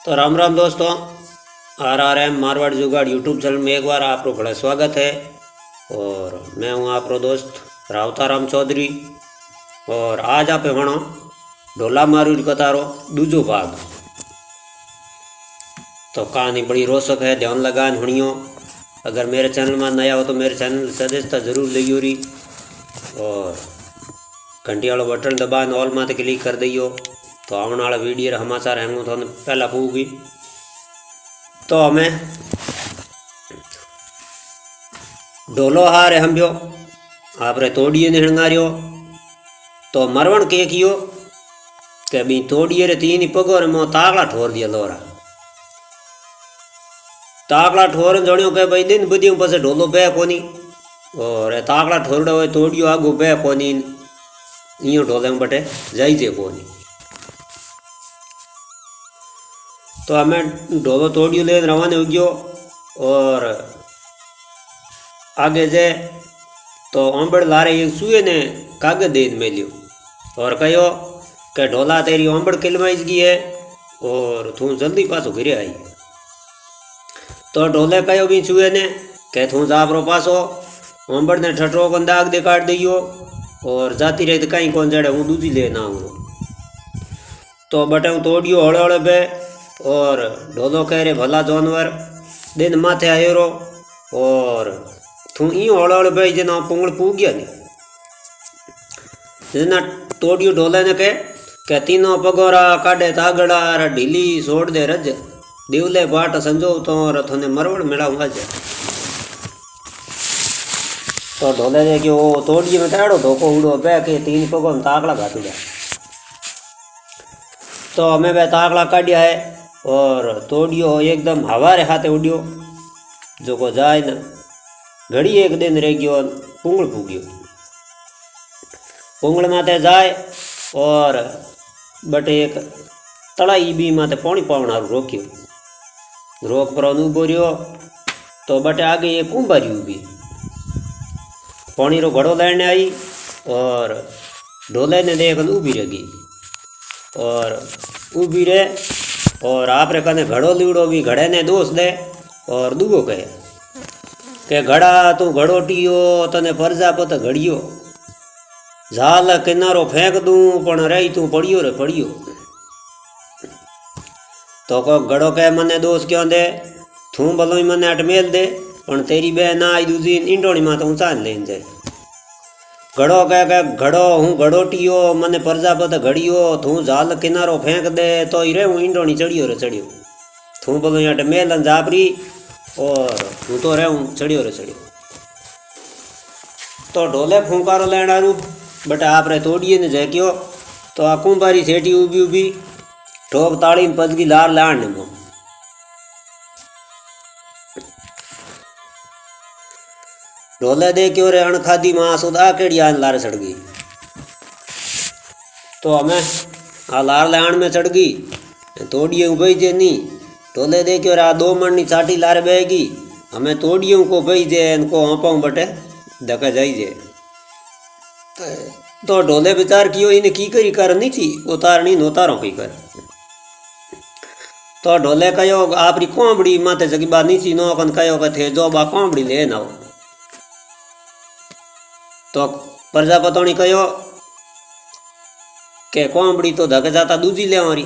तो राम राम दोस्तों, RRM मारवाड़ जुगाड़ यूट्यूब चैनल में एक बार आपको बड़ा स्वागत है। और मैं हूँ आपको दोस्त रावताराम चौधरी। और आज आप वणो ढोला मारू कतारो दूजो भाग। तो कहानी बड़ी रोचक है, ध्यान लगा हुणियो। अगर मेरे चैनल में नया हो तो मेरे चैनल सदस्यता जरूर लियो री और घंटी वाला बटन दबान ऑल माते क्लिक कर दियो तो आने वाला वीडियो समाचार है तो पहला पूगी। तो हमें ढोलो हारे हम आप तोड़िए ने हंगारियो तो मरवण के कियो कि बी तोड़िए रे तीन पगो रे मो ताकला ठोर दिया लोरा। ताकला ठोर जणियो के भाई दिन बुद्धि पास ढोलो बे कोनी और ताकला ठोरड़ो हो तोड़ियो आगो बे कोनी इं ढोले बटे जाइजे कोनी। तो हमें ढोलो तोड़ियो ले रवाने हो गयो और आगे जे तो ओंबड़ लारे एक सुए ने कागज दे मिलियो और कहो कि ढोला तेरी ओंबड़ किलमाइज गई है और तू जल्दी पासो घिरे आई। तो ढोले कहो भी सुए ने कि तू जापरो पासो ओंबड़ ने ठटरो को दाग दे काट दियो और जाती रही तो कहीं कौन जड़े हूँ दूजी लेना हूँ। तो बटे हूँ तोड़ियो हड़े हड़े पे और ढोलो कह रहे भला जानवर दिन माथे आयो रो और तू यूँ हड़े हड़े पे जना पुंगड़ पू गया नहीं जना तोड़ियो ढोले ने कह तीनों पगोरा काढ़े तागड़ा ढीली सोड़ दे रज दिवले बाट संजो तो थोने मरवड़ मिलाऊंगा आज। तो ढोले ने कि वो तोड़िए में टाड़ो धोको उड़ो बे के तीन पगों में ताकड़ा घाटू जाए। तो हमें वह ताकड़ा काढ़िया है और तोड़ियो एकदम हवारे हाथे उड़ियो जो को जाए न घड़ी एक दिन रह गयो पुंगड़ पूग्यो। पुंगड़ माते जाए और बटे एक तड़ाई बी माते पानी पावना रोक्यो। रोक पर उबो रह्यो तो बटे आगे एक कुंभारी उभी पानी रो घड़ो लेने आई और ढोले ने देख उभी रही और उभी रे और आप रे कने घड़ो लीवड़ो भी घड़े ने दोष दे और दूगो कहे कि घड़ा तू घड़ो टियो तने प्रजापत घड़ियो झाल किनारो फेंक दूँ पण रही तू पड़ियो रे पड़ियो। तो को घड़ो कहे मने दोष क्यों दे थू भलो मने अटमेल दे पण तेरी बहन आई दूजी इंडोणी मां तो ऊंचा लेन जाए। घड़ो कह घड़ो हूँ घड़ो टियो मने प्रजापत घड़ियो थू झाल किनारो फेंक दे तो ही रे हूँ इंडोणी चढ़ियो रे चढ़ियो थू बोलो यहाँ मेलन जापरी और हूँ तो रे हूँ चढ़ियो रे चढ़ियो। तो ढोले फूंकारो लेना रू बट आप रे तोड़िए ने जैक्यो तो आ कुंभारी सेठी उभी उभी ठोक ताड़ी में पजगी लार लाण ने मो। ढोले देखियो रे अणखादी मां सुधा केड़ी आन लार चढ़ गई। तो हमें आ लार लाण में चढ़ गई तोड़िए उबई जे नी ढोले देखियो रे आ 2 मन नी चाटी लार बेगी हमें तोड़ियों को बई जे इनको हाँपाऊँ बटे धक्का जाई जे। तो ढोले विचार कियो इन्हें की करी करनी थी उतारनी नोतारों की कर। तो ढोले कहो आपरी कोंबड़ी माते जगी बा नीची नो कन कहो के थे जो बा कोंबड़ी ले ना। तो प्रजापतोनी कहो के कोंबड़ी तो धक जाता दूजी ले हमारी।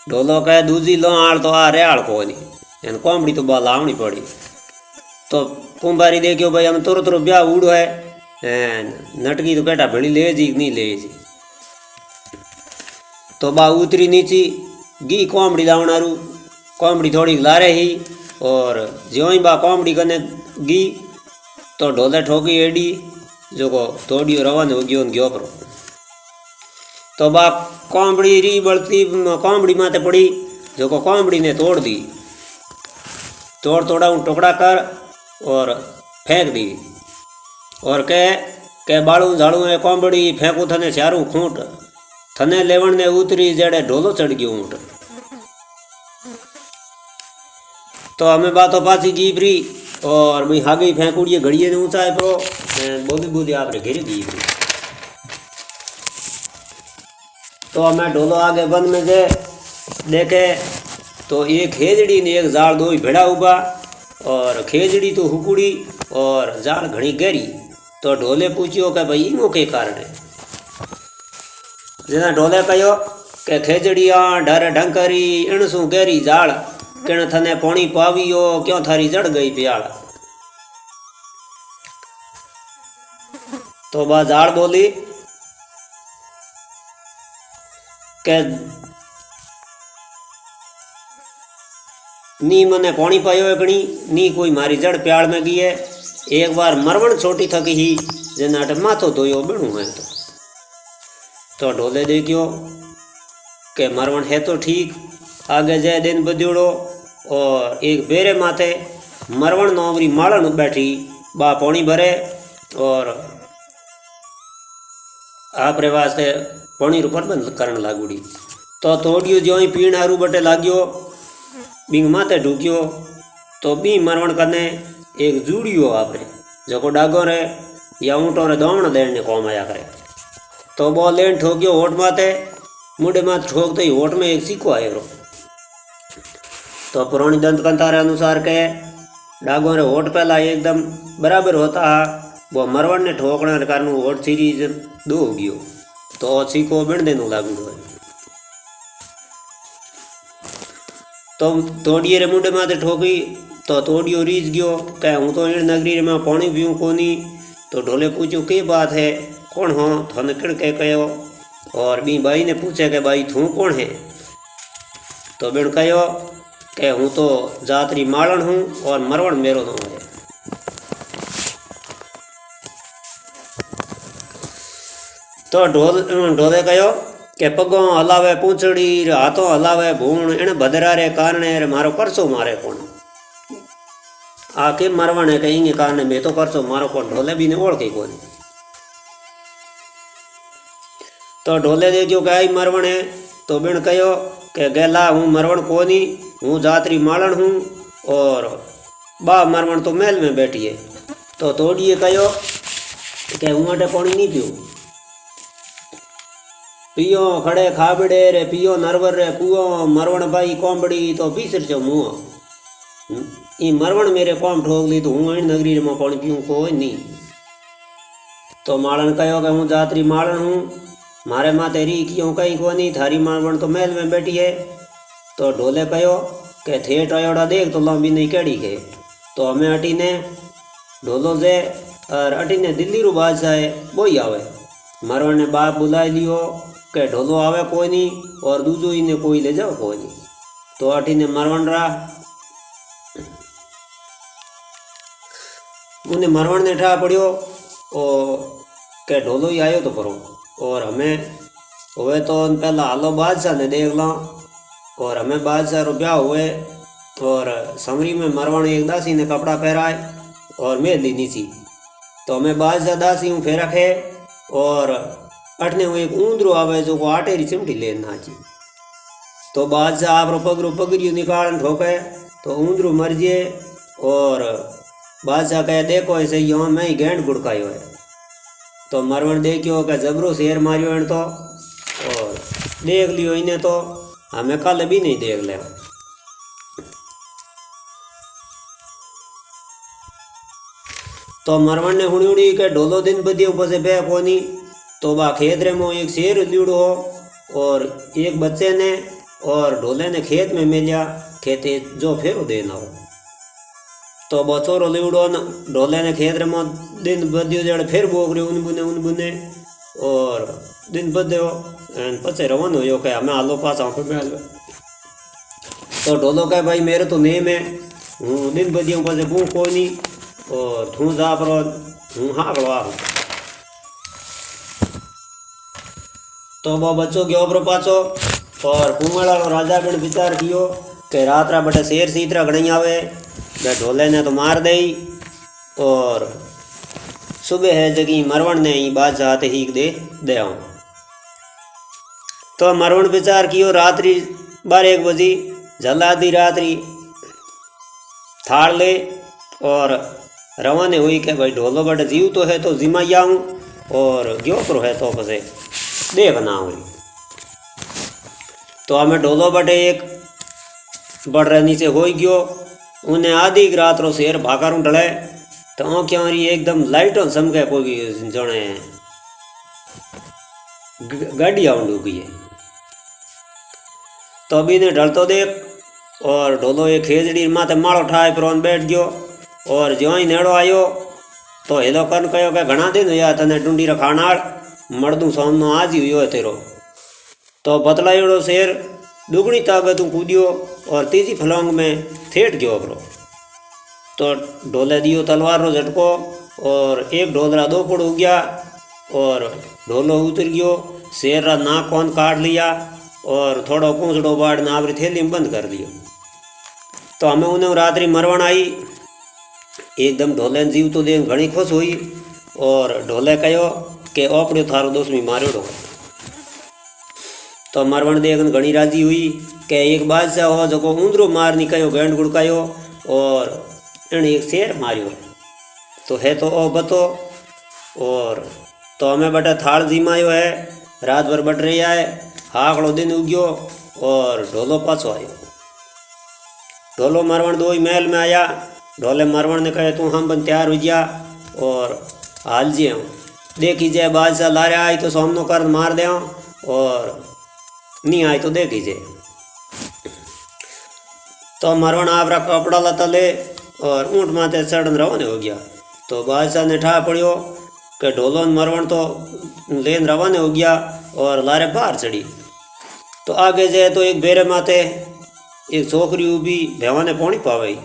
ढोलो कहे दूजी लो आड़ तो आ रेआड़ को नहीं कोंबड़ी तो बा लावनी पड़ी। तो कुंभारी देखियो भाई हम तुरंत ब्याह उड़ो है नटकी तो बेटा भली ले जी नहीं ले जी। तो बा उतरी नीची गी कोंबड़ी लावनारू कोंबड़ी थोड़ी लारे ही और ज्यों ही बा कोंबड़ी कने गी तो ढोले ठोकी एडी जो को तोड़ियो रवान हो गयो गयो करो। तो बा कोंबड़ी री बड़ती कोंबड़ी माते पड़ी जो को कोंबड़ी ने तोड़ दी तोड़ तोड़ा टुकड़ा कर और फेंक दी और के बाड़ू झाड़ू है कोंबड़ी फेंकू थने चारू खूंट थने लेवण ने उतरी जड़े ढोलो चढ़ गयो ऊँट। तो हमें बातों पासी गीबरी और भाई हागे फेंकुड़िए घड़िए ने ऊंचाए परो बोली बोली आप रे घेरे गीबरी। तो हमें ढोलो आगे बंद में जे देखे तो एक खेजड़ी ने एक जाल दो भेड़ा उबा, और खेजड़ी तो हुकुड़ी और जाल घनी गहरी। तो ढोले पूछियो कि भाई इनो के कारण है। जना ढोले कहो कि खेजड़िया डर ढंकरी इणसू गहरी जाल, किण थने पानी पावियो क्यों थारी जड़ गई प्याल। तो बा जाल बोली के नी मने पानी पायो है घणी, नी कोई मारी जड़ प्याल में गई है। एक बार मरवण छोटी थकी ही जना अटे माथो धोयो बेणु है। तो ढोले देखियो के मरवण है तो ठीक। आगे जाए दिन बद्योड़ो और एक बेरे माथे मरवण नौवरी माळन बैठी, बा पानी भरे और आपरे वास्ते पानी रो प्रबंध करन लागुड़ी। तो तोड़ियो ज्यों ही पीण हारू बटे लाग्यो, बींग माथे ढूकियो। तो बी मरवण कने एक जूड़ियो आपरे जको डागो रे या ऊँटो रे दौण देण ने काम आया करे। तो बो लेन ठोकियो होठ माथे, मुंडे माथे ठोकते ही होठ में एक सिक्को आयो। तो पुरानी दंत कथा रे अनुसार के डागो रे होठ पहला एकदम बराबर होता है, वो मरवण ने ठोकने के कारण होठ सीरीज दो हो गयो। तो सिक्को बिण देनो लागू है। तो तोड़िए रे मुंडे माथे ठोकी तो तोड़ियो रीझ गयो कि हूँ तो इन नगरी में पानी पीऊँ कोनी। तो ढोले पूछो के बात है, कौन हो थन किण के कहो। और बी बाई ने पूछे कि भाई तू कौन है। तो बिण कहो कि हूँ तो जातरी माळन हूँ और मरवण मेरो नाम है। तो ढोले कहो कि पगों हलावे पूंछड़ी हाथों हलावे भूण, इन भदरा रे कारण मारो परसो मारे कौन। आके मरवण है कहीं कारण मैं तो परसो मारो कौन। ढोले भी ने ओळखे कौन। तो ढोले देखियो कि आई मरवण है। तो बिण कहो कि गेला हूँ मरवण कोनी, हूँ जातरी माळन हूँ और बा मरवण तो महल में बैठी है। तो तोड़िए कहो कि हूँ अटे पानी नहीं पीऊँ, पियो खड़े खाबड़े रे पियो नरवर रे कुओ, मरवण भाई कोंबड़ी तो बीसर चो मुँह। ई मरवण मेरे कौम ठोक ली तो हूँ इन नगरी में पानी पीऊँ कोई नहीं। तो माळन कहो कि हूँ जातरी माळन हूँ, मारे माँ तेरी क्यों कहीं को नहीं, थारी मरवण तो महल में बैठी है। तो ढोले कहो कि थे टयोड़ा देख तो लंबी नहीं केड़ी के। तो हमें अटी ने ढोलो से और अटी ने दिल्ली रू बादशाह है वही आवे। मरवण ने बाप बुलाई लियो कि ढोलो आवे कोई नहीं और दूजो इन्हें कोई ले जाओ कोई नहीं। तो अटी ने मरवण रहा, उन्हें मरवण ने ठा पड़ियो और के ढोलो ही आयो तो परो। और हमें हुए तो पहला हालो बादशाह ने देख लो और हमें बादशाह रो ब्याह हुए। और समरी में मरवण एक दासी ने कपड़ा पहराए और मेहंदी नीची। तो हमें बादशाह दासी हूँ फेर रखे और अटने हुए एक ऊंदरो आवे जो को आटे री चिमटी ले नाची। तो बादशाह आप पगरू पगड़ियो निकाल ठोके तो ऊंदरो मर जाए। और बादशाह कहे देखो ऐसे यहाँ मैं ही गेंड गुड़कायो है। तो मरवण देखियो कि जबरो शेर मारियो इन तो और देख लियो इन्हें तो हमें कल भी नहीं देख ले। तो मरवण ने हुणी हुणी के ढोलो दिन बदियो पसे बे कोनी। तो बा खेत रे मो एक शेर लीड़ो और एक बच्चे ने और ढोले ने खेत में मिलिया खेते जो फेरो देना हो। तो बचोरो लीवड़ो न ढोले ने खेत रे में दिन बदियो जड़ फिर बोग रहे उन बुने और दिन बदो पचे रवान हो के हमें आलो पास आँख में आलो। तो ढोलो कहे भाई मेरे तो नेम है, हूँ दिन बदियों पचे बू कोई नहीं और थू जा पर हूँ हाँ कड़वा हूँ। तो वो बच्चों गयो पर पाचो और कुंगड़ा राजा गण विचार कियो कि रात रा बटे शेर सीतरा घणी आवे, ढोले ने तो मार दई। और सुबह है जगी मरवण ने ही बादशाह हाथे ही दे आऊँ। तो मरवण विचार कियो रात्रि 12-1 बजी जल्लादी रात्रि थाल ले और रवाने हुई कि भाई ढोलो बटे जीव तो है तो जिमा आऊँ और ग्यो पर है तो पसे देख ना हुई। तो हमें ढोलो बटे एक बढ़ रहे नीचे हो गयो। उन्हें आधी रात रो शेर भाकारू ढले तो क्या रही एकदम लाइटों चमके कोई जने गाड़ी आउंड हो गई है। तो अभी ने ढलतो देख और ढोलो एक खेजड़ी माथे माड़ो ठाए पर बैठ गयो। और ज्यों ही नेड़ो आयो तो हेलो कन कहो कि घना दिन हुआ तने डूंडी रखाण मर्दू सामनो आज ही हुयो है तेरो। तो बतलायोड़ो शेर दुगनी ताकत कूदियो और तीजी फलौंग में थेट गयो अपरो। तो ढोले दियो तलवार रो झटको और एक ढोलरा दो पुड़ हो गया और ढोलो उतर गयो। शेर रा नाक कौन काट लिया और थोड़ा पूंछड़ो बाड़ नावरी थैली में बंद कर दियो। तो हमें उन्हें रात्रि मरवण आई। एकदम ढोले जीव तो देख घनी खुश हुई और ढोले कहो कि ओपड़ो थारो दोस्त मार्योड़ो। तो मरवण देख घनी राजी हुई कि एक बादशाह हो जो ऊंदरो मार निकायो गेंड गुड़कायो और इन्हें एक शेर मारियो। तो है तो ओ बतो और तो हमें बटे थाल जिमायो है। रात भर बट रही है। हाकड़ो दिन उग्यो और ढोलो पाछो आयो। ढोलो मरवण दो ही महल में आया। ढोले मरवण ने कहे तू हम बन तैयार हो गया और हाल जी हूँ देखी जाए बादशाह लारे आई तो सामनो कर मार दे और नहीं आई तो देखी जाए। तो मरवण आप रहा कपड़ा लता ले और ऊँट माथे चढ़न रवाने हो गया। तो बादशाह ने ठा पड़ियो कि ढोलो मरवण तो लेन रवाने हो गया और लारे बाहर चढ़ी। तो आगे जाए तो एक बेरे माथे एक छोकरी उभी भेवा ने पानी पावाई।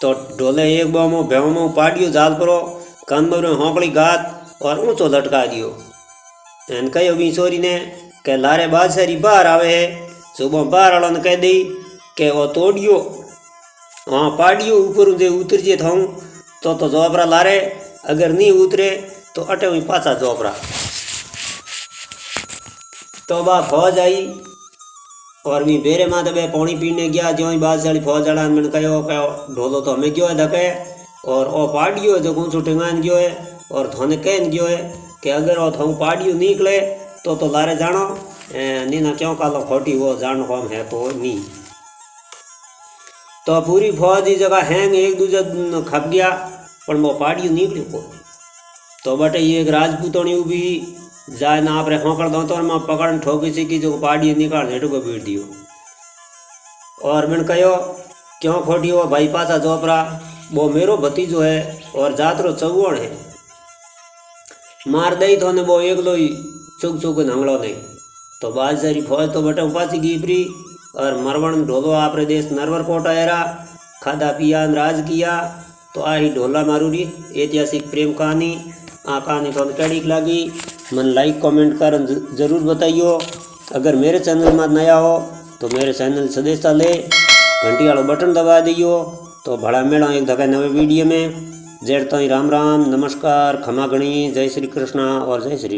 तो ढोले एक बामो भेवा में पाड़ियो जाल परो कंबर में होंकड़ी गात और ऊंचो लटका दियो। एन कहो भी चोरी ने कि लारे बादशाह बाहर आवे है। सुबह बाहर वालों ने कह दी कि वो तोड़ियो हाँ पाड़ियो ऊपर जे उतर जे थाऊँ तो जोपरा लारे अगर नहीं उतरे तो अटे हुई पाछा जोपरा। तो बा फौज आई और भी बेरे माथे बे पानी पीने गया। जो ही बादशाह फौज वाला मैंने कहो ढोलो तो हमें गयो है धके और ओ पाड़ियो है जो ऊँचो टिंगान गयो है और थाने कहन गयो है कि अगर वो थाऊ पाड़ियो निकले तो लारे जानो नी ना क्यों कालो खोटी वो जानो कम है तो नहीं। तो पूरी फौज की जगह हैंग एक दूजे खप गया पर वो पाड़ियो निकलियो को। तो बटे ये एक राजपूतोनी उभी जाए ना आप होकड़ दो तो मैं पकड़ ठोकी सी की जो पाड़ी निकाल हेटू को बीट दियो। और मैंने कहो क्यों खोटी हो भाई पासा चोपरा वो मेरो भतीजो है और जातरो चौवण है मार दई तो ने वो एकलो ही चुग चुग नंगड़ो नहीं। तो बादशाह फौज तो बटे उपासी गिपरी और मरवण ढोलो आपरे देश नरवर कोट आयरा खादा पिया राज किया। तो आई ढोला मारूरी ऐतिहासिक प्रेम कहानी आ कहानी तो कैडी लगी मन लाइक कमेंट कर जरूर बताइयो। अगर मेरे चैनल में नया हो तो मेरे चैनल सदस्यता ले घंटी वाला बटन दबा दियो। तो भड़ा मेड़ा एक धक्का नवे वीडियो में जेड़ तो राम राम नमस्कार खमा गणी जय श्री कृष्णा और जय श्री।